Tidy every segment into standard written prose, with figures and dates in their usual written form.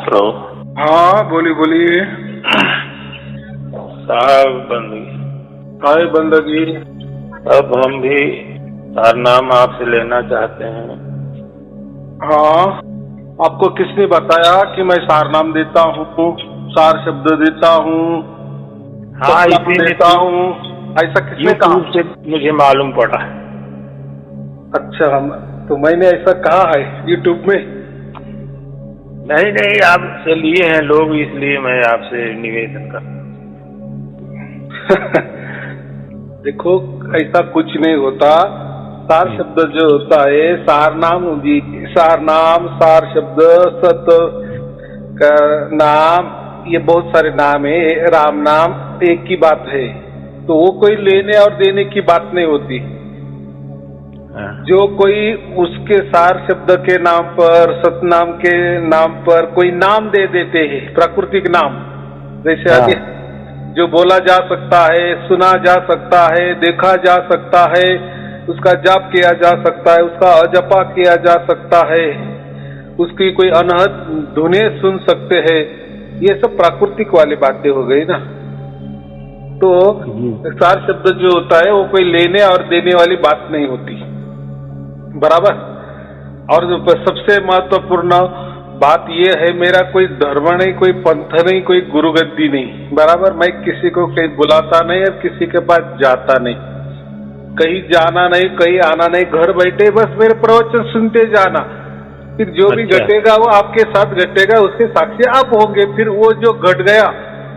Hello. हाँ बोलिए बोलिए साहब बंदगी, हाय बंदगी। अब हम भी सारनाम आपसे लेना चाहते हैं। हाँ आपको किसने बताया कि मैं सारनाम देता हूँ, सार शब्द देता हूँ, हाँ, सतनाम इसीलिए देता हूँ? ऐसा किसने कहा? यूट्यूब से मुझे मालूम पड़ा। अच्छा, तो मैंने ऐसा कहा है यूट्यूब में? नहीं नहीं, आपसे लिए हैं लोग, इसलिए मैं आपसे निवेदन कर। देखो ऐसा कुछ नहीं होता। सार शब्द जो होता है, सारनाम जी, सारनाम, सार शब्द, सत का नाम, ये बहुत सारे नाम है। राम नाम एक ही बात है, तो वो कोई लेने और देने की बात नहीं होती। जो कोई उसके सार शब्द के नाम पर, सतनाम के नाम पर कोई नाम दे देते हैं, प्राकृतिक नाम, जैसे अभी जो बोला जा सकता है, सुना जा सकता है, देखा जा सकता है, उसका जाप किया जा सकता है, उसका अजपा किया जा सकता है, उसकी कोई अनहद धुनें सुन सकते हैं, ये सब प्राकृतिक वाली बातें हो गई ना। तो सार शब्द जो होता है वो कोई लेने और देने वाली बात नहीं होती, बराबर। और सबसे महत्वपूर्ण बात यह है, मेरा कोई धर्म नहीं, कोई पंथ नहीं, कोई गुरु गद्दी नहीं, बराबर। मैं किसी को कहीं बुलाता नहीं और किसी के पास जाता नहीं, कहीं जाना नहीं, कहीं आना नहीं, घर बैठे बस मेरे प्रवचन सुनते जाना। फिर जो भी घटेगा वो आपके साथ घटेगा, उसके साक्षी आप होंगे। फिर वो जो घट गया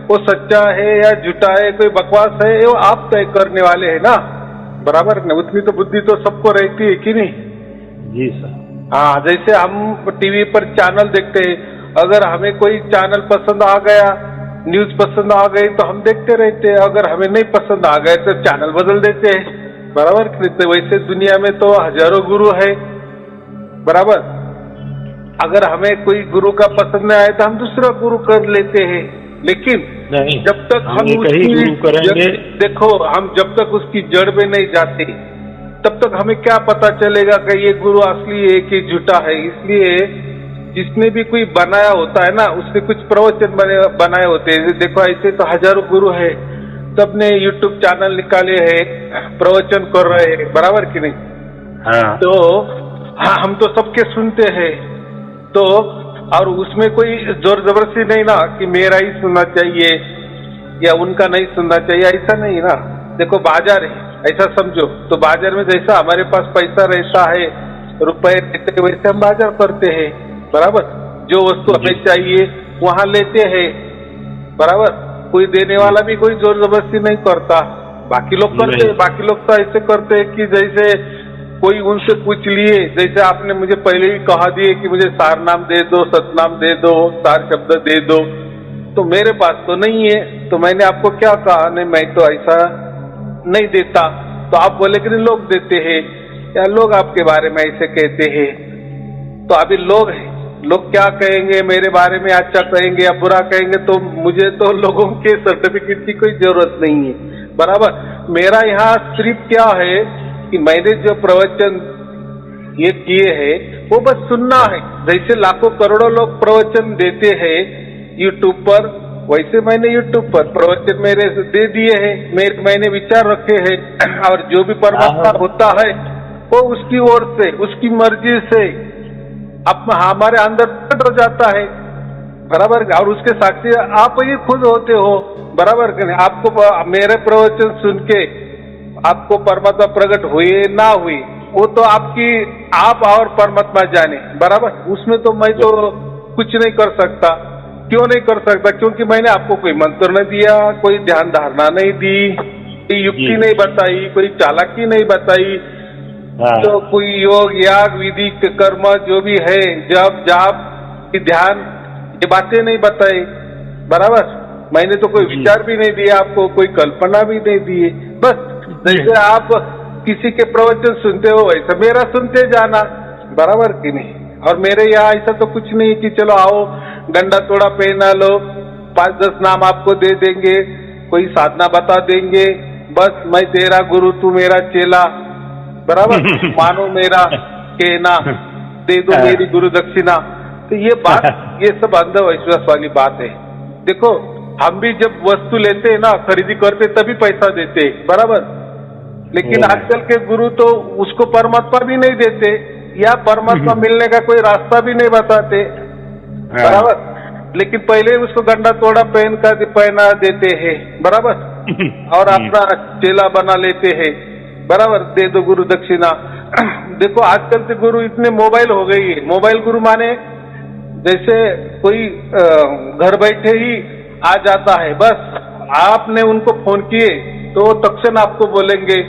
वो सच्चा है या झूठा है, कोई बकवास है, वो आप तय करने वाले हैं ना, बराबर। उतनी तो बुद्धि तो सबको रहती है कि नहीं? जी सर। हाँ, जैसे हम टीवी पर चैनल देखते हैं, अगर हमें कोई चैनल पसंद आ गया, न्यूज पसंद आ गई तो हम देखते रहते हैं, अगर हमें नहीं पसंद आ गए तो चैनल बदल देते हैं, बराबर। तो वैसे दुनिया में तो हजारों गुरु है, बराबर। अगर हमें कोई गुरु का पसंद नहीं आए तो हम दूसरा गुरु कर लेते हैं, लेकिन जब तक हम उसकी देखो, हम जब तक उसकी जड़ में नहीं जाते तब तक हमें क्या पता चलेगा कि ये गुरु असली है कि झूठा है। इसलिए जिसने भी कोई बनाया होता है ना, उसने कुछ प्रवचन बनाए होते हैं। देखो ऐसे तो हजारों गुरु है, सबने यूट्यूब चैनल निकाले हैं, प्रवचन कर रहे हैं, बराबर कि नहीं? हाँ। तो हाँ, हम तो सबके सुनते हैं, तो और उसमें कोई जोर जबरदस्ती नहीं ना कि मेरा ही सुनना चाहिए या उनका नहीं सुनना चाहिए, ऐसा नहीं ना। देखो बाजार है, ऐसा समझो, तो बाजार में जैसा हमारे पास पैसा रहता है, रुपए देते हैं, वैसे हम बाजार करते हैं, बराबर। जो वस्तु हमें चाहिए वहां लेते हैं, बराबर। कोई देने वाला भी कोई जोर जबरदस्ती नहीं करता। बाकी लोग करते हैं, बाकी लोग तो ऐसे करते हैं कि जैसे कोई उनसे पूछ लिए, जैसे आपने मुझे पहले ही कहा दिए कि मुझे सार नाम दे दो, सतनाम दे दो, सार शब्द दे दो, तो मेरे पास तो नहीं है, तो मैंने आपको क्या कहा, नहीं मैं तो ऐसा नहीं देता। तो आप बोले कि लोग देते हैं, या लोग आपके बारे में ऐसे कहते हैं। तो अभी लोग हैं, लोग क्या कहेंगे मेरे बारे में, अच्छा कहेंगे या बुरा कहेंगे, तो मुझे तो लोगों के सर्टिफिकेट की कोई जरूरत नहीं है, बराबर। मेरा यहाँ सिर्फ क्या है कि मैंने जो प्रवचन ये किए हैं वो बस सुनना है। जैसे लाखों करोड़ों लोग प्रवचन देते हैं यूट्यूब पर, वैसे मैंने यूट्यूब पर प्रवचन मेरे से दे दिए हैं, मैंने विचार रखे हैं, और जो भी परमात्मा होता है वो उसकी ओर से, उसकी मर्जी से अब हमारे अंदर प्रकट हो जाता है, बराबर। और उसके साक्षी आप ही खुद होते हो, बराबर। आपको मेरे प्रवचन सुन के आपको परमात्मा प्रकट हुई ना हुई, वो तो आपकी आप और परमात्मा जाने, बराबर। उसमें तो मैं तो कुछ नहीं कर सकता। क्यों नहीं कर सकता? क्योंकि मैंने आपको कोई मंत्र नहीं दिया, कोई ध्यान धारणा नहीं दी, कोई युक्ति नहीं बताई, कोई चालाकी नहीं बताई, तो कोई योग याग विधि कर्म जो भी है, जप जाप ध्यान, ये बातें नहीं बताई, बराबर। मैंने तो कोई विचार भी नहीं दिया आपको, कोई कल्पना भी नहीं दी है। बस जैसे आप किसी के प्रवचन सुनते हो वैसे मेरा सुनते जाना, बराबर कि नहीं? और मेरे यहाँ ऐसा तो कुछ नहीं कि चलो आओ गंडा थोड़ा पहना लो, 5-10 नाम आपको दे देंगे, कोई साधना बता देंगे, बस मैं तेरा गुरु तू मेरा चेला, बराबर। मानो मेरा कहना, दे दो मेरी गुरु दक्षिणा, तो ये बात ये सब अंधविश्वास वाली बात है। देखो हम भी जब वस्तु लेते हैं ना, खरीदी करते तभी पैसा देते, बराबर। लेकिन आजकल के गुरु तो उसको परमात्मा भी नहीं देते, या परमात्मा मिलने का कोई रास्ता भी नहीं बताते, बराबर। लेकिन पहले उसको गंडा तोड़ा पहना देते हैं, बराबर, और अपना चेला बना लेते हैं, बराबर, दे दो गुरु दक्षिणा। देखो आजकल के गुरु इतने मोबाइल हो गई है। मोबाइल गुरु माने जैसे कोई घर बैठे ही आ जाता है, बस आपने उनको फोन किए तो तक्षण आपको बोलेंगे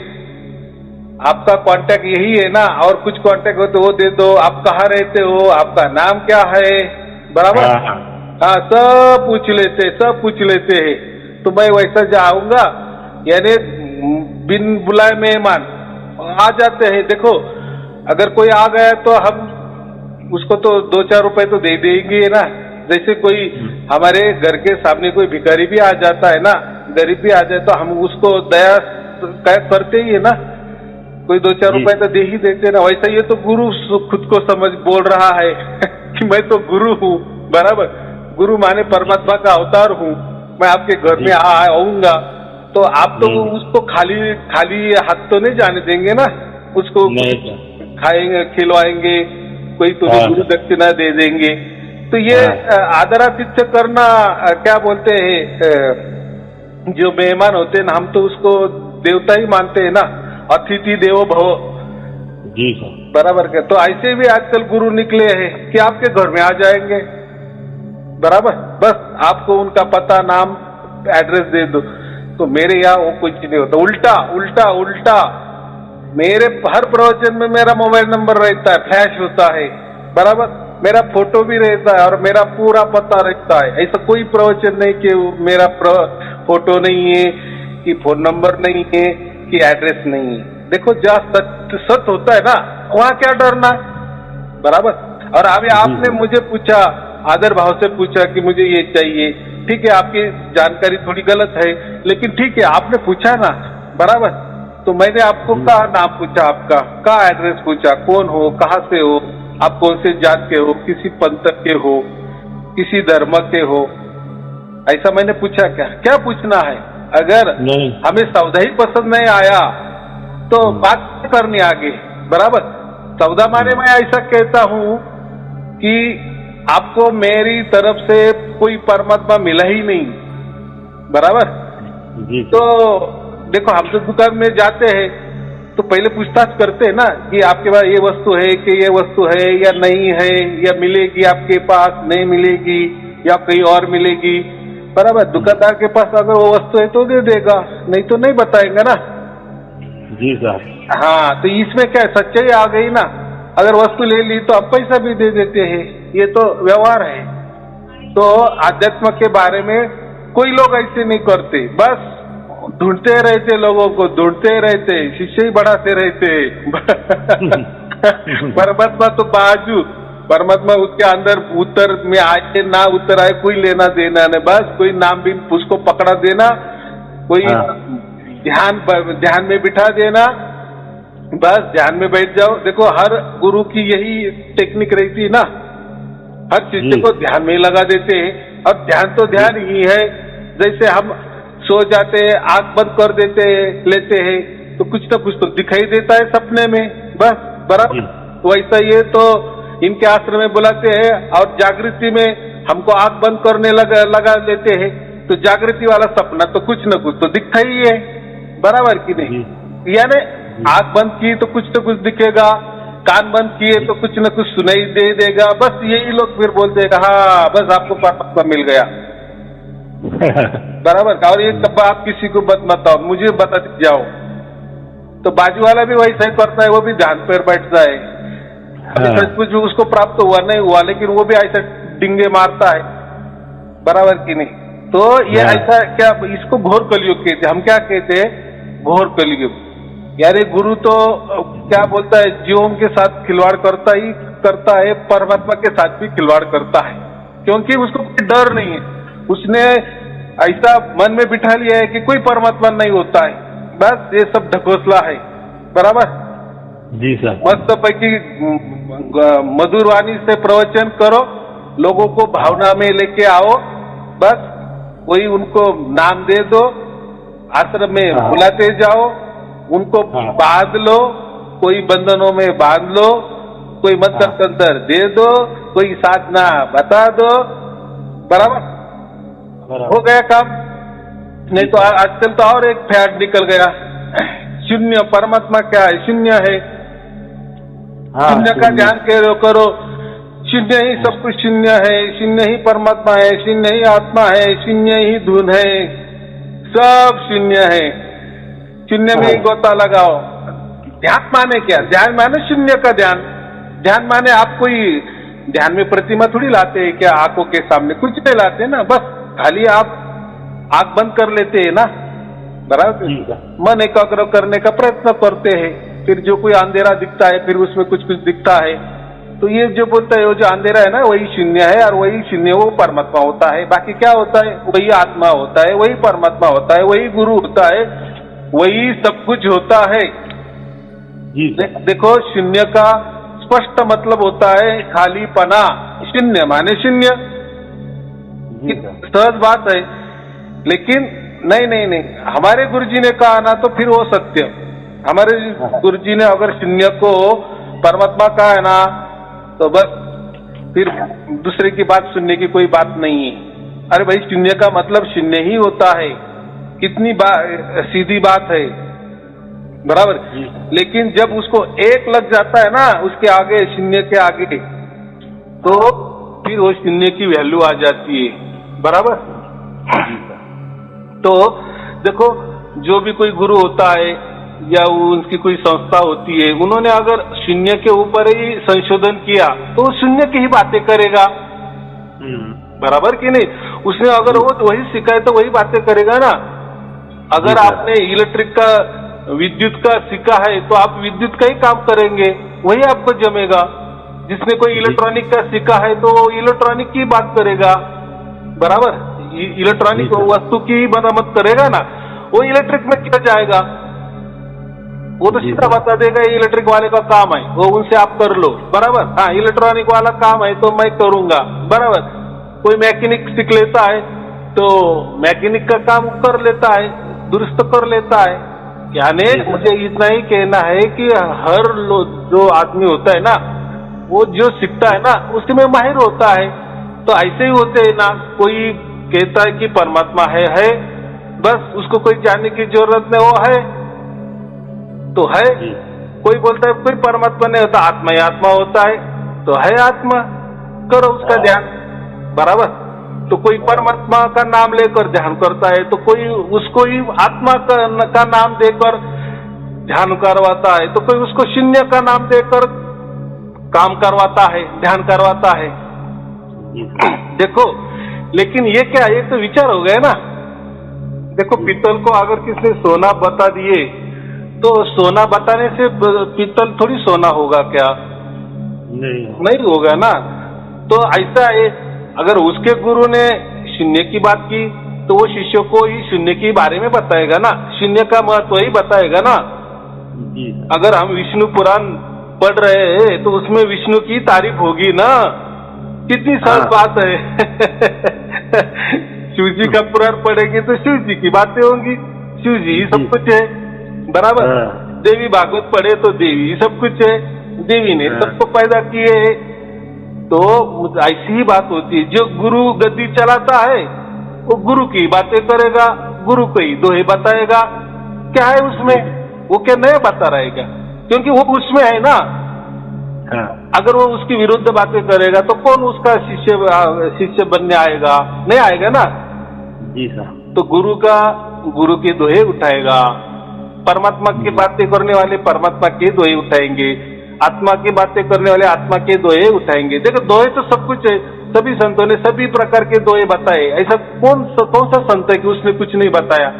आपका कांटेक्ट यही है ना, और कुछ कांटेक्ट हो तो वो दे दो, आप कहाँ रहते हो, आपका नाम क्या है, बराबर। हाँ, सब पूछ लेते हैं। तो मैं वैसा जाऊंगा, यानी बिन बुलाए मेहमान आ जाते हैं। देखो अगर कोई आ गया तो हम उसको तो 2-4 रुपए तो दे देंगे ना। जैसे कोई हमारे घर के सामने कोई भिखारी भी आ जाता है ना, गरीब भी आ जाए, तो हम उसको दया करते ही है ना, कोई 2-4 रुपए तो दे ही देते ना। वैसा ये तो गुरु खुद को समझ बोल रहा है कि मैं तो गुरु हूँ, बराबर। गुरु माने परमात्मा का अवतार हूँ, मैं आपके घर में आऊंगा, तो आप तो उसको खाली हाथ तो नहीं जाने देंगे ना, उसको खाएंगे, खिलवाएंगे, कोई तुम्हें गुरु दक्षिणा दे देंगे। तो ये आदरातिथ्य करना, क्या बोलते हैं, जो मेहमान होते हैं ना, हम तो उसको देवता ही मानते हैं ना, अतिथि देवो भव, जी सर, बराबर के। तो ऐसे भी आजकल गुरु निकले हैं कि आपके घर में आ जाएंगे, बराबर, बस आपको उनका पता, नाम, एड्रेस दे दो। तो मेरे यहाँ वो कुछ नहीं होता, उल्टा मेरे हर प्रवचन में मेरा मोबाइल नंबर रहता है, फ्लैश होता है, बराबर, मेरा फोटो भी रहता है और मेरा पूरा पता रहता है। ऐसा कोई प्रवचन नहीं कि मेरा फोटो नहीं है, कि फोन नंबर नहीं है, कि एड्रेस नहीं है। देखो जहाँ सच होता है ना, वहाँ क्या डरना है, बराबर। और अभी आपने मुझे पूछा, आदर भाव से पूछा कि मुझे ये चाहिए, ठीक है, आपकी जानकारी थोड़ी गलत है, लेकिन ठीक है, आपने पूछा ना, बराबर। तो मैंने आपको का नाम पूछा, आपका का एड्रेस पूछा, कौन हो, कहाँ से हो, आप कौन से जात के हो, किसी पंथ के हो, किसी धर्म के हो, ऐसा मैंने पूछा क्या पूछना है। अगर हमें सौदा ही पसंद नहीं आया तो बात करनी आगे, बराबर। सौदा माने मैं ऐसा कहता हूँ कि आपको मेरी तरफ से कोई परमात्मा मिला ही नहीं, बराबर। तो देखो हम तो दुकान में जाते हैं तो पहले पूछताछ करते हैं ना कि आपके पास ये वस्तु है कि ये वस्तु है या नहीं है, या मिलेगी आपके पास, नहीं मिलेगी, या कहीं और मिलेगी, बराबर। दुकानदार के पास अगर वो वस्तु है तो दे देगा, नहीं तो नहीं बताएंगे ना, जी सर। हाँ, तो इसमें क्या सच्चाई आ गई ना। अगर वस्तु ले ली तो अब पैसा भी दे देते हैं, ये तो व्यवहार है। तो आध्यात्म के बारे में कोई लोग ऐसे नहीं करते, बस ढूंढते रहते, लोगों को ढूंढते रहते, शिष्य ही बढ़ाते रहते। परमात्मा तो बाजू, परमात्मा उसके अंदर उतर में आए ना उतर आए कोई लेना देना नहीं, बस कोई नाम भी उसको पकड़ा देना, कोई ध्यान में बिठा देना, बस ध्यान में बैठ जाओ। देखो हर गुरु की यही टेक्निक रहती है ना, हर चीज को ध्यान में लगा देते हैं। और ध्यान तो ध्यान ही है, जैसे हम सो जाते हैं, आंख बंद कर देते हैं, लेते हैं, तो कुछ ना कुछ तो दिखाई देता है सपने में, बस, बराबर। तो वैसा ये तो इनके आश्रम में बुलाते हैं और जागृति में हमको आंख बंद करने लगा लेते हैं, तो जागृति वाला सपना तो कुछ न कुछ तो दिखता ही है, बराबर कि नहीं। यानी आंख बंद की तो कुछ न कुछ दिखेगा, कान बंद किए तो कुछ न कुछ सुनाई दे देगा, बस यही लोग फिर बोलते हैं हाँ बस आपको परमात्मा मिल गया, बराबर। और ये बात किसी को मत बताओ, मुझे बता जाओ। तो बाजू वाला भी वैसा ही करता है, वो भी ध्यान पर बैठता है, सब कुछ उसको प्राप्त हुआ नहीं हुआ, लेकिन वो भी ऐसा डिंगे मारता है, बराबर कि नहीं। तो ये ऐसा क्या, इसको घोर कलयुग कहते, हम क्या कहते हैं, घोर कलयुग। यानी गुरु तो क्या बोलता है, जीवों के साथ खिलवाड़ करता है, परमात्मा के साथ भी खिलवाड़ करता है, क्योंकि उसको कोई डर नहीं है। उसने ऐसा मन में बिठा लिया है कि कोई परमात्मा नहीं होता है, बस ये सब ढकोसला है, बराबर। जी सर। मस्त पैकी मधुर वाणी से प्रवचन करो लोगों को भावना में लेके आओ, बस कोई उनको नाम दे दो, आश्रम में हाँ। बुलाते जाओ, उनको हाँ। बांध लो, कोई बंधनों में बांध लो, कोई मंत्र हाँ। तंत्र दे दो, कोई साधना बता दो, बराबर हो बराबर। गया काम। नहीं तो आजकल तो और एक फैड निकल गया, शून्य। परमात्मा क्या है? शून्य है। हाँ, शून्य का शून्य। ध्यान करो, शून्य ही सब कुछ शून्य है, शून्य ही परमात्मा है, शून्य ही आत्मा है, शून्य ही धुन है, सब शून्य है। शून्य में ही गोता लगाओ। ध्यान माने क्या? ध्यान माने शून्य का ध्यान। ध्यान माने आप कोई ध्यान में प्रतिमा थोड़ी लाते हैं क्या? आंखों के सामने कुछ नहीं लाते ना, बस खाली आप आंख बंद कर लेते हैं ना, बराबर। जी सर। मन एकाग्र करने का प्रयत्न करते हैं, फिर जो कोई अंधेरा दिखता है फिर उसमें कुछ कुछ दिखता है, तो ये जो बोलता है वो जो अंधेरा है ना वही शून्य है, और वही शून्य वो परमात्मा होता है। बाकी क्या होता है? वही आत्मा होता है, वही परमात्मा होता है, वही गुरु होता है, वही सब कुछ होता है। जी सर। देखो, शून्य का स्पष्ट मतलब होता है खालीपना। शून्य माने शून्य, जी सर। सहज बात है। लेकिन नहीं, हमारे गुरुजी ने कहा ना तो फिर वो सत्य। हमारे गुरुजी ने अगर शून्य को परमात्मा कहा है ना तो बस फिर दूसरे की बात सुनने की कोई बात नहीं है। अरे भाई, शून्य का मतलब शून्य ही होता है। कितनी सीधी बात है, बराबर। लेकिन जब उसको एक लग जाता है ना उसके आगे, शून्य के आगे, तो फिर वो शून्य की वैल्यू आ जाती है, बराबर। तो देखो, जो भी कोई गुरु होता है या उनकी कोई संस्था होती है, उन्होंने अगर शून्य के ऊपर ही संशोधन किया तो वो शून्य की ही बातें करेगा, बराबर कि नहीं। उसने अगर वो वही सीखा है तो वही बातें करेगा ना। अगर आपने इलेक्ट्रिक का, विद्युत का सीखा है तो आप विद्युत का ही काम करेंगे, वही आपको जमेगा। जिसने कोई इलेक्ट्रॉनिक का सीखा है तो इलेक्ट्रॉनिक की बात करेगा, बराबर। इलेक्ट्रॉनिक वस्तु की ही मरम्मत करेगा ना, वो इलेक्ट्रिक में क्या जाएगा? वो तो सीधा बता देगा ये इलेक्ट्रिक वाले का काम है, वो उनसे आप कर लो, बराबर। हाँ, इलेक्ट्रॉनिक वाला काम है तो मैं करूंगा, बराबर। कोई मैकेनिक सीख लेता है तो मैकेनिक का काम कर लेता है, दुरुस्त कर लेता है। यानी मुझे इतना ही कहना है कि हर जो आदमी होता है ना, वो जो सीखता है ना उसमें माहिर होता है। तो ऐसे ही होते है ना, कोई कहता है कि परमात्मा है, बस उसको कोई जानने की जरूरत नहीं, वो है तो है। कोई बोलता है कोई परमात्मा नहीं होता, आत्मा ही आत्मा होता है, तो है आत्मा, करो उसका ध्यान, बराबर। तो कोई परमात्मा का नाम लेकर ध्यान करता है, तो कोई उसको ही आत्मा का नाम देकर ध्यान करवाता है, तो कोई उसको शून्य का नाम देकर काम करवाता है, ध्यान करवाता है। देखो, लेकिन ये क्या, ये तो विचार हो गए ना। देखो, पीतल को अगर किसी सोना बता दिए तो सोना बताने से पीतल थोड़ी सोना होगा क्या? नहीं होगा ना। तो ऐसा है, अगर उसके गुरु ने शून्य की बात की तो वो शिष्य को ही शून्य के बारे में बताएगा ना, शून्य का महत्व ही बताएगा ना। अगर हम विष्णु पुराण पढ़ रहे हैं तो उसमें विष्णु की तारीफ होगी ना, कितनी सहज बात है। शिव जी का पुराण पढ़ेंगे तो शिव जी की बातें होंगी, शिव जी ही सब कुछ है, बराबर। देवी भागवत पढ़े तो देवी ही सब कुछ है, देवी ने सबको पैदा किए है। तो ऐसी ही बात होती है। जो गुरु गद्दी चलाता है वो गुरु की बातें करेगा, गुरु को ही दोहे बताएगा। क्या है उसमें? वो क्या नया बता रहेगा? क्योंकि वो उसमें है ना। अगर वो उसकी विरुद्ध बातें करेगा तो कौन उसका शिष्य बनने आएगा? नहीं आएगा ना। जी सर। तो गुरु के दोहे उठाएगा, परमात्मा की बातें करने वाले परमात्मा के दोहे उठाएंगे, आत्मा की बातें करने वाले आत्मा के दोहे उठाएंगे। देखो, दोहे तो सब कुछ है, सभी संतों ने सभी प्रकार के दोहे बताए। ऐसा कौन सा संत है कि उसने कुछ नहीं बताया?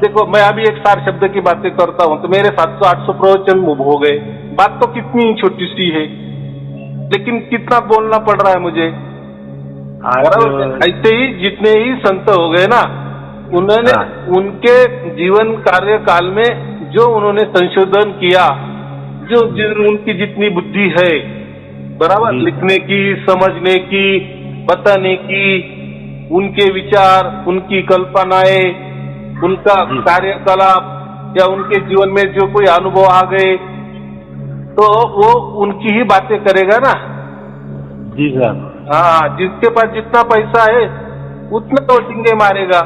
देखो, मैं अभी एक सार शब्द की बातें करता हूं तो मेरे 700-800 प्रवचन हो गए। बात तो कितनी छोटी सी है, लेकिन कितना बोलना पड़ रहा है मुझे। ऐसे ही जितने ही संत हो गए ना, उन्होंने उनके जीवन कार्य काल में जो उन्होंने संशोधन किया, जो उनकी जितनी बुद्धि है बराबर, जी। लिखने की, समझने की, बताने की, उनके विचार, उनकी कल्पनाएं, उनका जी। कार्यकलाप या उनके जीवन में जो कोई अनुभव आ गए तो वो उनकी ही बातें करेगा ना। जी साहब। हाँ, जिसके पास जितना पैसा है उतने तो टिंगे मारेगा,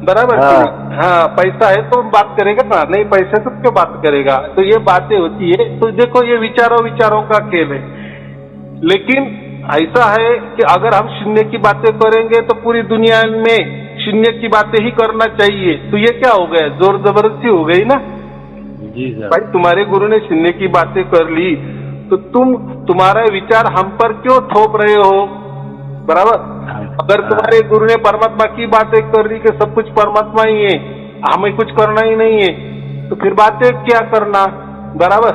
बराबर कि हाँ। नहीं? हाँ, पैसा है तो बात करेगा ना, नहीं पैसे तो क्यों बात करेगा। तो ये बातें होती है। तो देखो, ये विचारों का खेल है। लेकिन ऐसा है कि अगर हम शून्य की बातें करेंगे तो पूरी दुनिया में शून्य की बातें ही करना चाहिए। तो ये क्या हो गया, जोर जबरदस्ती हो गई ना। जी साहब। भाई, तुम्हारे गुरु ने शून्य की बातें कर ली तो तुम्हारा विचार हम पर क्यों थोप रहे हो, बराबर। अगर तुम्हारे गुरु ने परमात्मा की बातें कर दी कि सब कुछ परमात्मा ही है, हमें कुछ करना ही नहीं है, तो फिर बातें क्या करना, बराबर।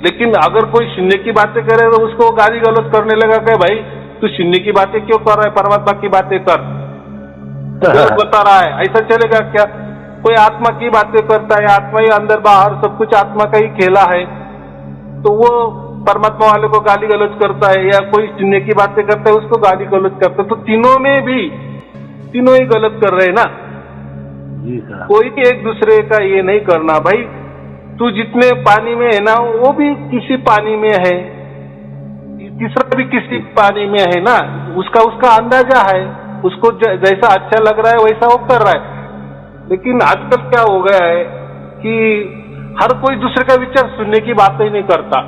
लेकिन अगर कोई शून्य की बातें करे तो उसको गाली गलौज करने लगा कि भाई तू शून्य की बातें क्यों कर रहा है, परमात्मा की बातें कर, गलत बता रहा है। ऐसा चलेगा क्या? कोई आत्मा की बातें करता है, आत्मा ही अंदर बाहर सब कुछ आत्मा का ही खेला है, तो वो परमात्मा वाले को गाली गलौज करता है, या कोई शून्य की बातें करता है उसको गाली गलौज करता है। तो तीनों में भी तीनों ही गलत कर रहे हैं ना। जी साहब। कोई भी एक दूसरे का ये नहीं करना। भाई, तू जितने पानी में है ना, वो भी किसी पानी में है, तीसरा भी किसी पानी में है ना। उसका अंदाजा है, उसको जैसा अच्छा लग रहा है वैसा वो कर रहा है। लेकिन आजकल क्या हो गया है कि हर कोई दूसरे का विचार सुनने की बात ही नहीं करता,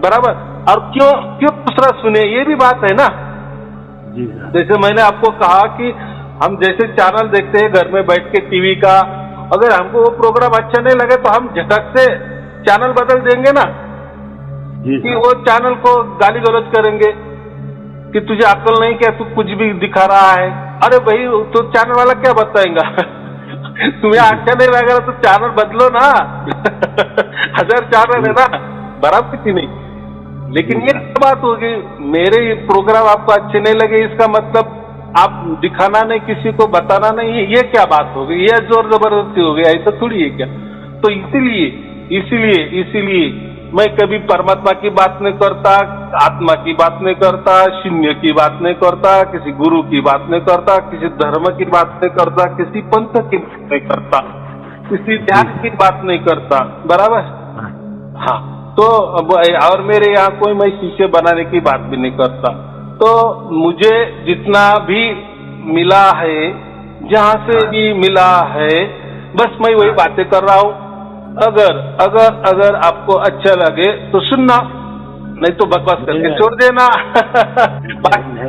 बराबर। और क्यों दूसरा सुने, ये भी बात है ना। जी साहब। जैसे मैंने आपको कहा कि हम जैसे चैनल देखते हैं घर में बैठ के टीवी का, अगर हमको वो प्रोग्राम अच्छा नहीं लगे तो हम झटक से चैनल बदल देंगे ना, जी कि साहब। वो चैनल को गाली गलौज करेंगे कि तुझे अक्ल नहीं, क्या तू कुछ भी दिखा रहा है। अरे भाई, तो चैनल वाला क्या बताएगा तुम्हें अच्छा नहीं लग रहा तो चैनल बदलो ना 1000 चैनल है ना, बराबर की नहीं। लेकिन ये बात होगी, मेरे प्रोग्राम आपको अच्छे नहीं लगे इसका मतलब आप दिखाना नहीं, किसी को बताना नहीं, ये क्या बात होगी? ये जोर जबरदस्ती हो गई, ऐसा थोड़ी है क्या? तो इसीलिए मैं कभी परमात्मा की बात नहीं करता, आत्मा की बात नहीं करता, शून्य की बात नहीं करता, किसी गुरु की बात नहीं करता, किसी धर्म की बात नहीं करता, किसी पंथ की बात नहीं करता, किसी ध्यान की बात नहीं करता, बराबर। हाँ, तो और मेरे यहाँ कोई मैं शीशे बनाने की बात भी नहीं करता। तो मुझे जितना भी मिला है, जहाँ से भी मिला है, बस मैं वही बातें कर रहा हूँ। अगर आपको अच्छा लगे तो सुनना, नहीं तो बकवास करके छोड़ देना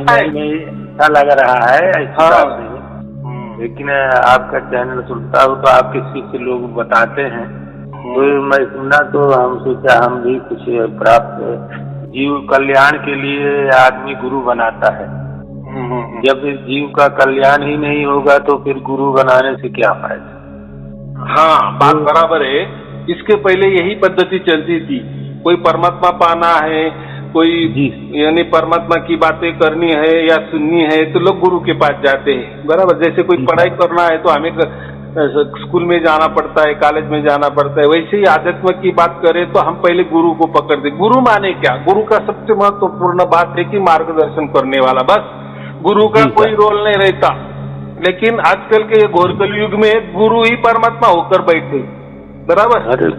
नहीं, अच्छा लग रहा है, ऐसी बात नहीं। लेकिन आपका चैनल सुनता हूँ तो आपके शिष्य लोग बताते हैं, तो मैं सुना तो हम सोचा हम भी कुछ प्राप्त, जीव कल्याण के लिए आदमी गुरु बनाता है। जब जीव का कल्याण ही नहीं होगा तो फिर गुरु बनाने से क्या फायदा? हाँ, बात बराबर है। इसके पहले यही पद्धति चलती थी, कोई परमात्मा पाना है, कोई यानी परमात्मा की बातें करनी है या सुननी है तो लोग गुरु के पास जाते हैं, बराबर। जैसे कोई पढ़ाई करना है तो हमें स्कूल में जाना पड़ता है, कॉलेज में जाना पड़ता है, वैसे ही आध्यात्म की बात करें तो हम पहले गुरु को पकड़ते। गुरु माने क्या? गुरु का सबसे महत्वपूर्ण बात है कि मार्गदर्शन करने वाला, बस। गुरु का कोई रोल नहीं रहता। लेकिन आजकल के घोर कलयुग में गुरु ही परमात्मा होकर बैठे, बराबर। अरे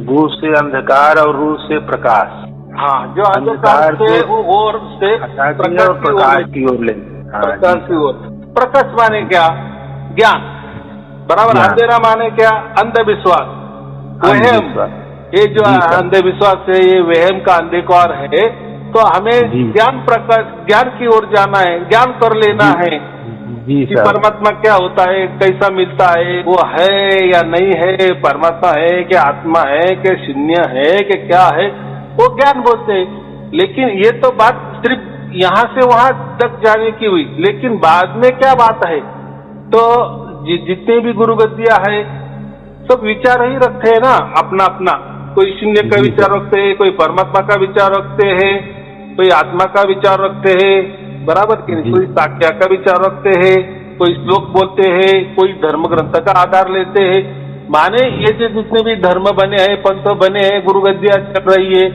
गुरु से अंधकार और रूह से प्रकाश। हाँ, जो अंधकार से और से प्रकाश की ओर ले, प्रकाश की ओर। प्रकाश माने क्या? ज्ञान, बराबर। अंधेरा माने क्या? अंधविश्वास, वहम। ये जो अंधविश्वास है, ये वहम का अंधकार है। तो हमें ज्ञान की ओर जाना है, ज्ञान कर लेना है कि परमात्मा क्या होता है, कैसा मिलता है, वो है या नहीं है, परमात्मा है कि आत्मा है कि शून्य है कि क्या है, वो ज्ञान बोलते हैं। लेकिन ये तो बात सिर्फ यहाँ से वहां तक जाने की हुई, लेकिन बाद में क्या बात है? तो जितने भी गुरु गद्दियां है सब विचार ही रखते हैं ना अपना अपना। कोई शून्य का विचार रखते हैं, कोई परमात्मा का विचार रखते हैं, कोई आत्मा का विचार रखते हैं, बराबर कि नहीं? कोई साक्ष्य का विचार रखते हैं, कोई श्लोक बोलते हैं, कोई धर्म ग्रंथ का आधार लेते हैं। माने ये जो जितने भी धर्म बने हैं, पंथ बने हैं, गुरु गद्दियां चल रही है,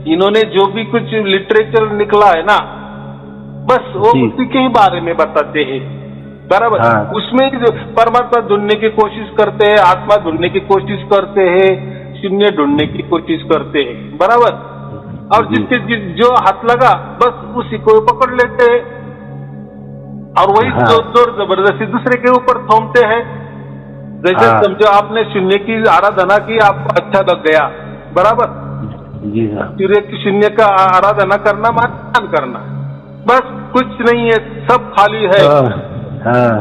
इन्होंने जो भी कुछ लिटरेचर निकला है ना, बस वो जी। उसी के ही बारे में बताते हैं, बराबर। हाँ। उसमें जो परमात्मा ढूंढने की कोशिश करते हैं, आत्मा ढूंढने की कोशिश करते हैं, शून्य ढूंढने की कोशिश करते हैं, बराबर। और जी। जिसके जो हाथ लगा बस उसी को पकड़ लेते हैं, और वही हाँ। जोर जबरदस्ती दूसरे के ऊपर थोपते हैं। जैसे हाँ। समझो आपने शून्य की आराधना की, आपको अच्छा लग गया, बराबर। जी हाँ। फिर एक शून्य का आराधना करना मान करना, बस कुछ नहीं है, सब खाली है,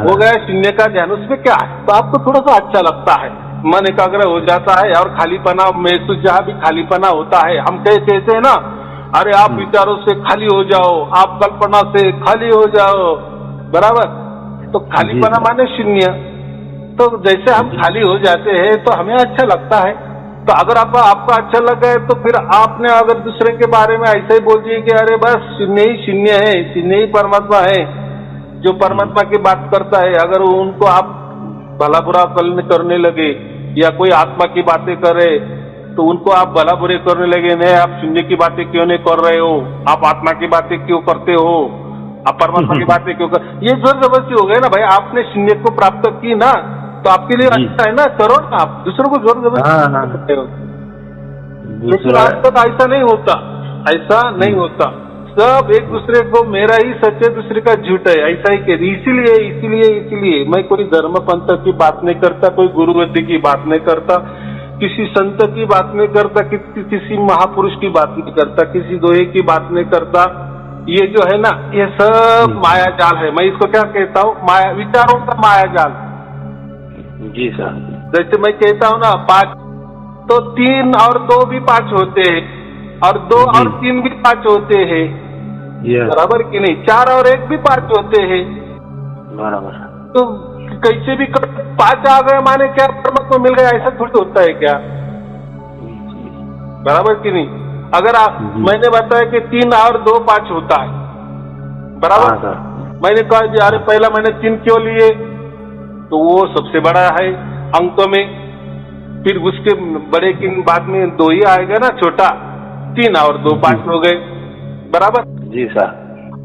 हो गया शून्य का ध्यान। उसमें क्या है, तो आपको थोड़ा सा अच्छा लगता है, मन एकाग्र हो जाता है, और खालीपना महसूस, जहाँ भी खालीपना होता है, हम कहते हैं ना, अरे आप विचारों से खाली हो जाओ, आप कल्पना से खाली हो जाओ, बराबर। तो खालीपना माने शून्य। तो जैसे हम खाली हो जाते हैं तो हमें अच्छा लगता है। तो अगर आपको अच्छा लगा है, तो फिर आपने अगर दूसरे के बारे में ऐसे ही बोल दिए कि अरे बस शून्य ही शून्य है, शून्य ही परमात्मा है, जो परमात्मा की बात करता है, अगर उनको आप भला बुरा करने लगे, या कोई आत्मा की बातें करे तो उनको आप भला बुरे करने लगे, नहीं आप शून्य की बातें क्यों नहीं कर रहे हो, आप आत्मा की बातें क्यों करते हो, आप परमात्मा की बातें क्यों कर, ये जोर जबरदस्ती हो गया ना भाई। आपने शून्य को प्राप्त की ना, तो आपके लिए अच्छा है ना, करो ना, आप दूसरों को जोर जबरदस्ती करते हो। लेकिन आज तक ऐसा नहीं होता, ऐसा नहीं होता। सब एक दूसरे को मेरा ही सच है, दूसरे का झूठ है, ऐसा ही कहते। इसीलिए मैं कोई धर्म पंथ की बात नहीं करता, कोई गुरुगद्दी की बात नहीं करता, किसी संत की बात नहीं करता, किसी महापुरुष की बात नहीं करता, किसी दोहे की बात नहीं करता। ये जो है ना, ये सब माया जाल है। मैं इसको क्या कहता हूँ, माया, विचारों का माया जाल। जी सर। जैसे मैं कहता हूँ ना 5, तो 3 और 2 भी 5 होते हैं, और 2 और 3 भी 5 होते हैं, बराबर कि नहीं। 4 और 1 भी 5 होते हैं, बराबर। तो कैसे भी 5 आ गए माने क्या परमात्मा मिल गया, ऐसा थोड़ी होता है क्या, बराबर कि नहीं। अगर मैंने बताया कि 3 और 2 5 होता है, बराबर। मैंने कहा अरे पहला मैंने 3 क्यों लिए, तो वो सबसे बड़ा है अंक में, फिर उसके बड़े के बाद में 2 ही आएगा ना, छोटा। 3 और 2 5 हो गए, बराबर। जी सर।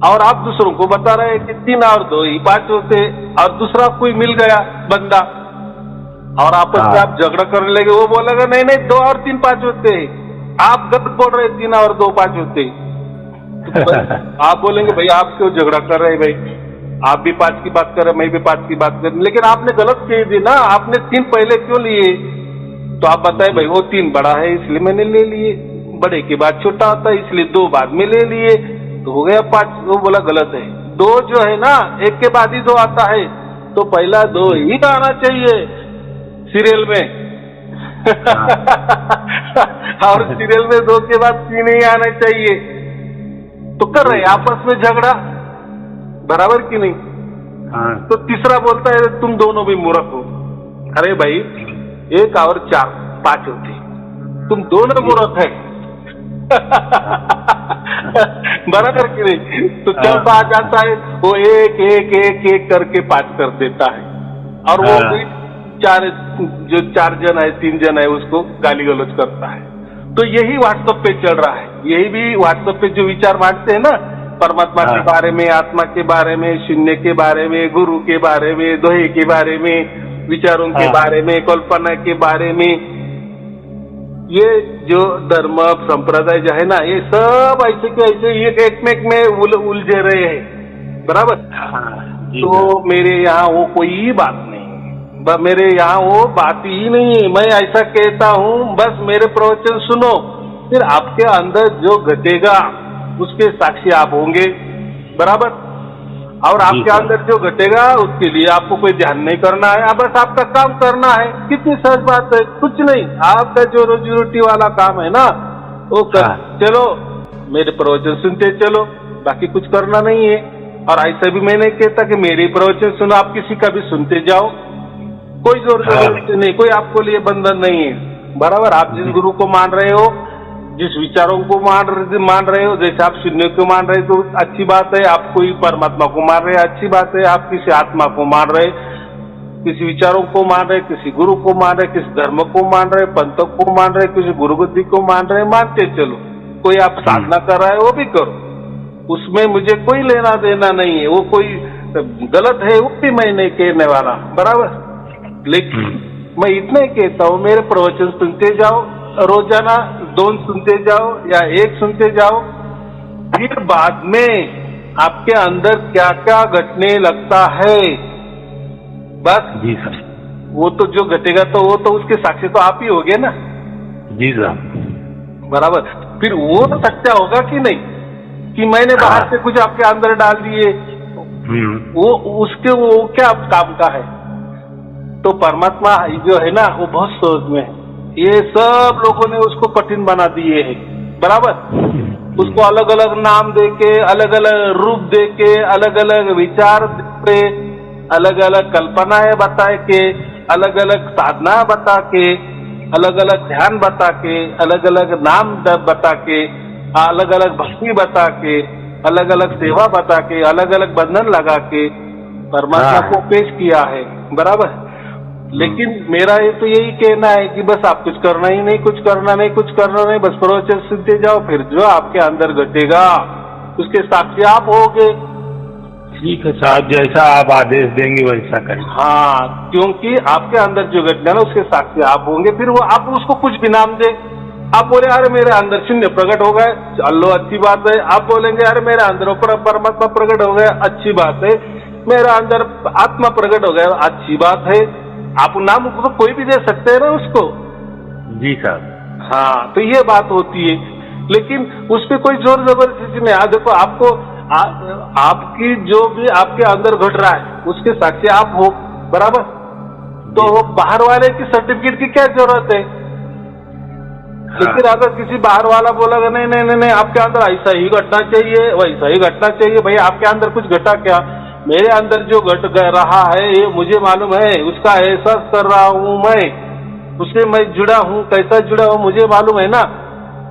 और आप दूसरों को बता रहे हैं कि 3 और 2 ही 5 होते, और दूसरा कोई मिल गया बंदा, और आपस में आप झगड़ा करने लगे, वो बोलेगा नहीं नहीं 2 और 3 5 होते हैं, आप गलत बोल रहे, 3 और 2 5 होते हैं। तो आप बोलेंगे भाई आप क्यों झगड़ा कर रहे हैं, भाई आप भी 5 की बात कर रहे, मैं भी 5 की बात कर रही, लेकिन आपने गलत कह दी ना, आपने 3 पहले क्यों लिए। तो आप बताए भाई वो 3 बड़ा है इसलिए मैंने ले लिए, बड़े के बाद छोटा आता है इसलिए 2 बाद में ले लिए, तो हो गया 5। वो बोला गलत है, 2 जो है ना, 1 के बाद ही 2 आता है, तो पहला 2 ही आना चाहिए सीरियल में। और सीरियल में 2 के बाद 3 ही आना चाहिए। तो कर रहे आपस में झगड़ा, बराबर कि नहीं। तो तीसरा बोलता है तुम दोनों भी मूर्ख हो। अरे भाई 1 और 4 5 होते, तुम दोनों मूर्ख है। बराबर कि नहीं। तो चौथा आ जाता है, वो एक करके 5 कर देता है, और वो भी 4 जन है 3 जन है उसको गाली गलौज करता है। तो यही व्हाट्सएप पे चल रहा है, यही भी व्हाट्सएप पे जो विचार बांटते हैं ना, परमात्मा के बारे में, आत्मा के बारे में, शून्य के बारे में, गुरु के बारे में, दोहे के बारे में, विचारों के बारे में, कल्पना के बारे में, ये जो धर्म संप्रदाय जो है ना, ये सब ऐसे के ऐसे एक में उलझे रहे हैं, बराबर। तो मेरे यहाँ वो कोई बात नहीं, मेरे यहाँ वो बात ही नहीं है। मैं ऐसा कहता हूँ, बस मेरे प्रवचन सुनो, फिर आपके अंदर जो घटेगा उसके साक्षी आप होंगे, बराबर। और आपके अंदर जो घटेगा उसके लिए आपको कोई ध्यान नहीं करना है, बस आपका काम करना है। कितनी सहज बात है, कुछ नहीं। आपका जो रोजी रोटी वाला काम है ना, वो कर चलो, मेरे प्रवचन सुनते चलो, बाकी कुछ करना नहीं है। और ऐसा भी मैं नहीं कहता कि मेरे प्रवचन सुनो, आप किसी का भी सुनते जाओ, कोई जोर जबरदस्ती नहीं, कोई आपको लिए बंधन नहीं है, बराबर। आप जिस गुरु को मान रहे हो, जिस विचारों को मान रहे हो, जैसे आप शून्य को मान रहे हो तो अच्छी बात है, आप कोई परमात्मा को मान रहे हैं अच्छी बात है, आप किसी आत्मा को मान रहे, किसी विचारों को मान रहे, किसी गुरु को मान रहे, किसी धर्म को मान रहे, पंथ को मान रहे, किसी गुरुगद्दी को मान रहे, मानते चलो, कोई आप साधना कर रहा है वो भी करो, उसमें मुझे कोई लेना देना नहीं है, वो कोई गलत है वो भी मैं नहीं कहने वाला, बराबर। लेकिन मैं इतना ही कहता हूँ, मेरे प्रवचन सुनते जाओ, रोजाना 2 सुनते जाओ या 1 सुनते जाओ, फिर बाद में आपके अंदर क्या क्या घटने लगता है, बस जी सर। वो तो जो घटेगा तो वो तो उसके साक्षी तो आप ही होगे ना। जी सर, बराबर। फिर वो सच्चा होगा कि नहीं, कि मैंने बाहर से कुछ आपके अंदर डाल दिए, वो उसके वो क्या काम का है। तो परमात्मा जो है ना वो बहुत सहज में है, ये सब लोगों ने उसको कठिन बना दिए है, बराबर। उसको अलग अलग नाम देके, अलग अलग रूप देके, अलग अलग विचार दे, अलग अलग कल्पनाएं बता के, अलग अलग साधना बता के, अलग अलग ध्यान बता के, अलग अलग नाम बता के, अलग अलग भक्ति बता के, अलग अलग सेवा बता के, अलग अलग बंधन लगा के परमात्मा को पेश किया है, बराबर। लेकिन मेरा ये तो यही कहना है कि बस आप कुछ करना ही नहीं, कुछ करना नहीं, कुछ करना नहीं, बस प्रवचन सुनते जाओ, फिर जो आपके अंदर घटेगा उसके साक्षी आप होगे। ठीक है साहब, जैसा आप आदेश देंगे वैसा करें। हाँ, क्योंकि आपके अंदर जो घटना ना उसके साक्षी आप होंगे। फिर वो आप उसको कुछ भी नाम दे, आप बोले अरे मेरे अंदर शून्य प्रकट हो गए, चलो अच्छी बात है। आप बोलेंगे अरे मेरे अंदर परमात्मा प्रकट हो गया, अच्छी बात है। मेरा अंदर आत्मा प्रकट हो गया, अच्छी बात है। आप नाम तो कोई भी दे सकते हैं ना उसको। जी साहब। हाँ, तो ये बात होती है, लेकिन उस पर कोई जोर जबरदस्ती नहीं। देखो आपको आपकी जो भी आपके अंदर घट रहा है उसके साक्षी आप हो, बराबर। तो बाहर वाले की सर्टिफिकेट की क्या जरूरत है। लेकिन अगर किसी बाहर वाला बोला नहीं नहीं नहीं नहीं आपके अंदर ऐसा ही घटना चाहिए, वैसा ही घटना चाहिए, भाई आपके अंदर कुछ घटा क्या? मेरे अंदर जो घट रहा है ये मुझे मालूम है, उसका एहसास कर रहा हूँ मैं, उससे मैं जुड़ा हूँ। कैसा जुड़ा हूँ मुझे मालूम है ना।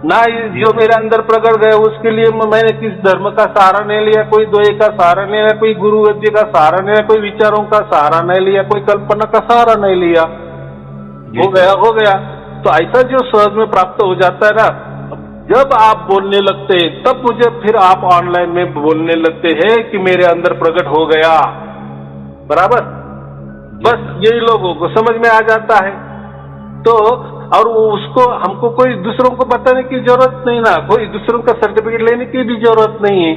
जो मेरे अंदर प्रकट गया उसके लिए मैंने किस धर्म का सहारा नहीं लिया, कोई द्वय का सहारा नहीं लिया, कोई गुरु विद्या का सहारा नहीं लिया, कोई विचारों का सहारा नहीं लिया, कोई कल्पना का सहारा नहीं लिया। हो गया। तो ऐसा जो सहज में प्राप्त हो जाता है ना, जब आप बोलने लगते हैं तब मुझे फिर आप ऑनलाइन में बोलने लगते हैं कि मेरे अंदर प्रकट हो गया, बराबर। बस यही लोगों को समझ में आ जाता है। तो और उसको हमको कोई दूसरों को बताने की जरूरत नहीं ना, कोई दूसरों का सर्टिफिकेट लेने की भी जरूरत नहीं है,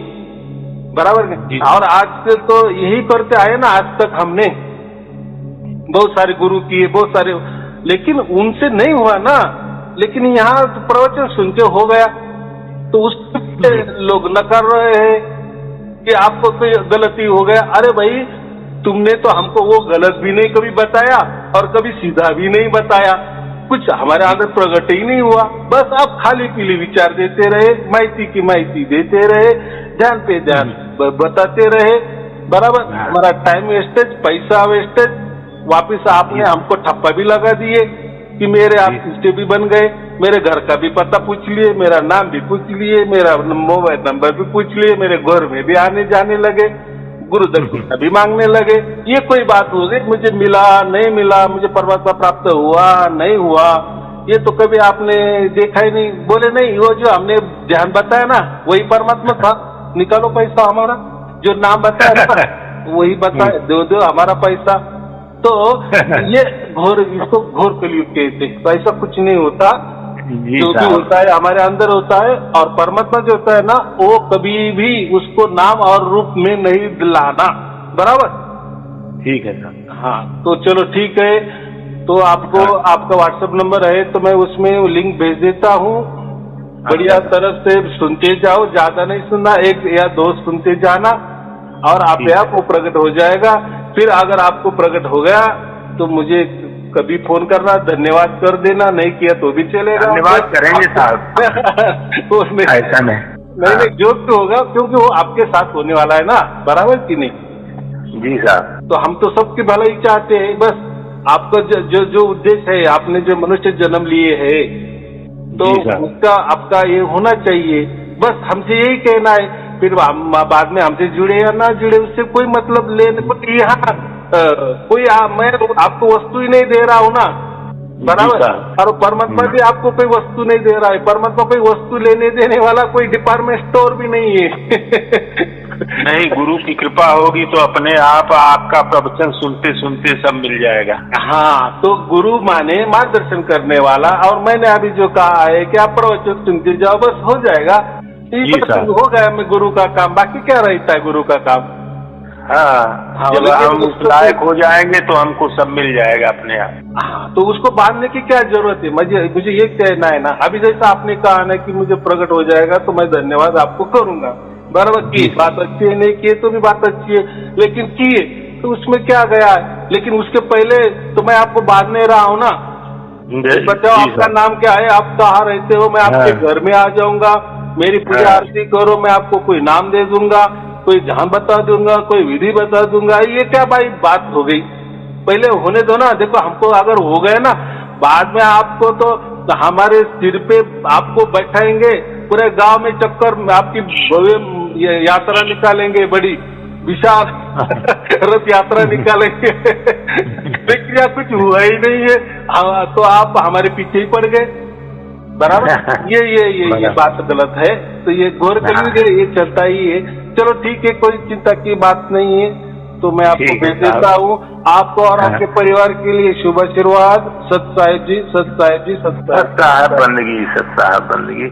बराबर। और आज से तो यही करते आए ना, आज तक हमने बहुत सारे गुरु किए, बहुत सारे, लेकिन उनसे नहीं हुआ ना। लेकिन यहाँ प्रवचन सुन के हो गया, तो उस लोग न कर रहे हैं कि आपको कोई गलती हो गया। अरे भाई तुमने तो हमको वो गलत भी नहीं कभी बताया और कभी सीधा भी नहीं बताया, कुछ हमारे अंदर प्रकट ही नहीं हुआ। बस आप खाली पीली विचार देते रहे, माहिती की माहिती देते रहे, ध्यान पे ध्यान बताते रहे, बराबर। हमारा टाइम वेस्टेज, पैसा वेस्टेज, वापिस आपने हमको ठप्पा भी लगा दिए कि मेरे आप सिस्टे भी बन गए, मेरे घर का भी पता पूछ लिए, मेरा नाम भी पूछ लिए, मेरा मोबाइल नंबर भी पूछ लिए, मेरे घर में भी आने जाने लगे, गुरु दक्षिणा भी मांगने लगे। ये कोई बात हो गई? मुझे मिला नहीं मिला, मुझे परमात्मा प्राप्त हुआ नहीं हुआ, ये तो कभी आपने देखा ही नहीं। बोले नहीं, वो जो हमने ध्यान बताया ना वही परमात्मा था, निकालो पैसा हमारा। जो नाम बताया ना वही बताया, दो हमारा पैसा। तो ये घोर, इसको घोर कलयुग कहते हैं। तो ऐसा कुछ नहीं होता, जो भी होता है हमारे अंदर होता है। और परमात्मा जो होता है ना, वो कभी भी उसको नाम और रूप में नहीं दिलाना, बराबर। ठीक है सर। हाँ, तो चलो ठीक है। तो आपको आपका व्हाट्सएप नंबर है तो मैं उसमें लिंक भेज देता हूँ। बढ़िया तरफ से सुनते जाओ, ज्यादा नहीं सुनना, 1 या 2 सुनते जाना और आप वो प्रकट हो जाएगा। फिर अगर आपको प्रकट हो गया तो मुझे कभी फोन करना, धन्यवाद कर देना, नहीं किया तो भी चलेगा। धन्यवाद करेंगे साहब। ऐसा नहीं जोक तो होगा, क्योंकि वो आपके साथ होने वाला है ना, बराबर कि नहीं? जी साहब। तो हम तो सबकी भलाई चाहते हैं। बस आपका जो उद्देश्य है, आपने जो मनुष्य जन्म लिए है तो उसका आपका ये होना चाहिए। बस हमसे यही कहना है। फिर बाद में हमसे जुड़े या ना जुड़े उससे कोई मतलब लेने। यहाँ कोई मैं आपको वस्तु ही नहीं दे रहा हूँ ना, बराबर। साहब। और परमात्मा भी आपको कोई वस्तु नहीं दे रहा है, परमात्मा कोई वस्तु लेने देने वाला कोई डिपार्टमेंट स्टोर भी नहीं है। नहीं, गुरु की कृपा होगी तो अपने आप आपका प्रवचन सुनते सुनते सब मिल जाएगा। हाँ, तो गुरु माने मार्गदर्शन करने वाला, और मैंने अभी जो कहा है कि आप प्रवचन सुनते जाओ, बस हो जाएगा। हो गया मैं गुरु का काम, बाकी क्या रहता है गुरु का काम। हाँ, जब हम उस लायक हो जाएंगे तो हमको सब मिल जाएगा अपने आप। हाँ, तो उसको बांधने की क्या जरूरत है। मुझे ये कहना है ना, अभी जैसा आपने कहा ना कि मुझे प्रकट हो जाएगा तो मैं धन्यवाद आपको करूंगा, बराबर की बात अच्छी है, नहीं किए तो भी बात अच्छी है, लेकिन किए तो उसमें क्या गया है। लेकिन उसके पहले तो मैं आपको बांध नहीं रहा हूँ ना। बताओ आपका नाम क्या है, आप कहाँ रहते हो, मैं आपके घर में आ जाऊंगा, मेरी पूजा आरती करो, मैं आपको कोई नाम दे दूंगा, कोई जहां बता दूंगा, कोई विधि बता दूंगा। ये क्या भाई बात हो गई, पहले होने दो ना। देखो हमको अगर हो गए ना, बाद में आपको तो हमारे सिर पे आपको बैठाएंगे, पूरे गांव में चक्कर, आपकी भव्य यात्रा निकालेंगे, बड़ी विशाल रथ यात्रा निकालेंगे। लेकिन कुछ हुआ ही नहीं है, तो आप हमारे पीछे ही पड़ गए, बराबर। ये बात गलत है। तो ये गौर करिए, ये चलता ही है। चलो ठीक है, कोई चिंता की बात नहीं है। तो मैं आपको भेज देता हूँ, आपको और आपके परिवार के लिए शुभ आशीर्वाद। सत साहिब जी, सत साहिब जी, सत साहिब। सत साहिब बंदगी, सत साहिब बंदगी।